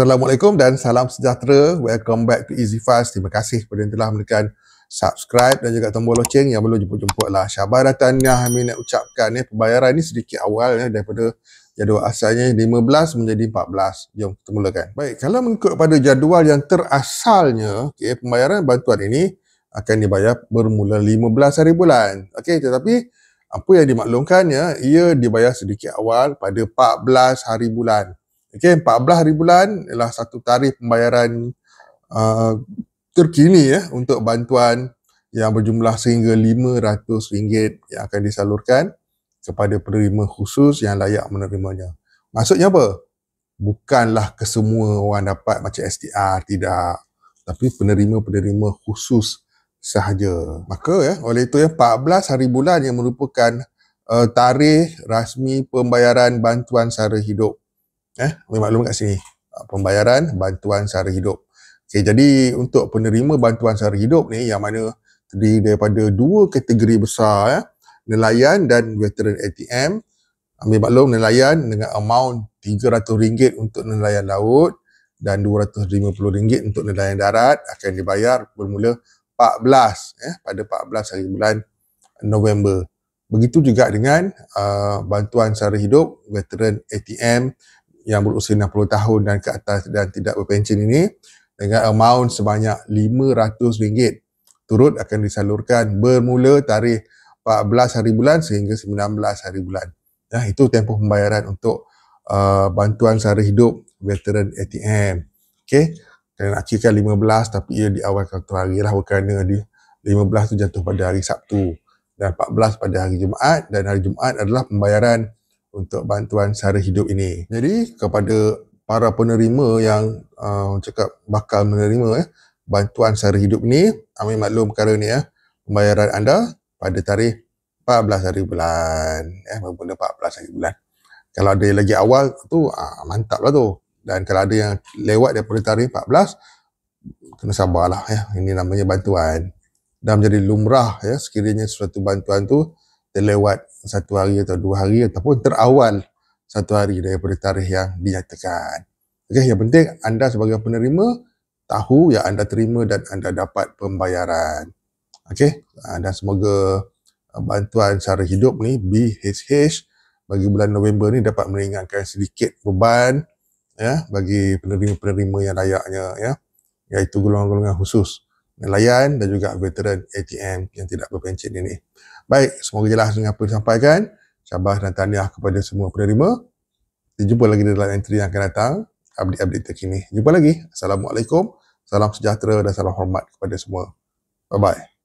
Assalamualaikum dan salam sejahtera. Welcome back to Easy Fast. Terima kasih kepada yang telah menekan subscribe dan juga tombol loceng yang belum jemput-jemput lah. Syabas dan tahniah kami nak ucapkan pembayaran ni sedikit awal daripada jadual asalnya 15 menjadi 14. Jom kita mulakan. Baik, kalau mengikut pada jadual yang terasalnya, pembayaran bantuan ini akan dibayar bermula 15 hari bulan. Tetapi apa yang dimaklumkannya, ia dibayar sedikit awal pada 14 hari bulan. 14 hari bulan ialah satu tarikh pembayaran terkini untuk bantuan yang berjumlah sehingga RM500 yang akan disalurkan kepada penerima khusus yang layak menerimanya. Maksudnya apa? Bukanlah kesemua orang dapat macam STR, tidak. Tapi penerima-penerima khusus sahaja. Maka oleh itu 14 hari bulan yang merupakan tarikh rasmi pembayaran bantuan sara hidup. Maklum kat sini. Pembayaran bantuan sara hidup. Jadi untuk penerima bantuan sara hidup ni yang mana terdiri daripada dua kategori besar, nelayan dan veteran ATM. Ambil maklum nelayan dengan amount RM300 untuk nelayan laut dan RM250 untuk nelayan darat akan dibayar bermula 14 pada 14 hari bulan November. Begitu juga dengan bantuan sara hidup veteran ATM yang berusia 60 tahun dan ke atas dan tidak berpencen ini dengan amount sebanyak RM500 turut akan disalurkan bermula tarikh 14 hari bulan sehingga 19 hari bulan. Itu tempoh pembayaran untuk bantuan sara hidup veteran ATM. Kena nak kirakan 15 tapi ia diawalkan satu hari lah kerana 15 tu jatuh pada hari Sabtu dan 14 pada hari Jumaat, dan hari Jumaat adalah pembayaran untuk bantuan sara hidup ini. Jadi kepada para penerima yang cakap bakal menerima bantuan sara hidup ini, ambil maklum perkara ni pembayaran anda pada tarikh 14 hari bulan, bermula 14 hari bulan. Kalau ada yang lagi awal tu mantap lah tu. Dan kalau ada yang lewat daripada tarikh 14, kena sabarlah ini namanya bantuan. Dan menjadi lumrah sekiranya suatu bantuan tu terlewat satu hari atau 2 hari ataupun terawal satu hari daripada tarikh yang dinyatakan. Yang penting anda sebagai penerima tahu yang anda terima dan anda dapat pembayaran. Dan semoga bantuan sara hidup ni BHH bagi bulan November ni dapat meringankan sedikit beban bagi penerima-penerima yang layaknya iaitu golongan-golongan khusus nelayan dan juga veteran ATM yang tidak berpencen ini. Baik, semoga jelas dengan apa yang disampaikan. Syabas dan tahniah kepada semua penerima. Kita jumpa lagi dalam entry yang akan datang, update-update terkini. Jumpa lagi. Assalamualaikum, salam sejahtera dan salam hormat kepada semua. Bye-bye.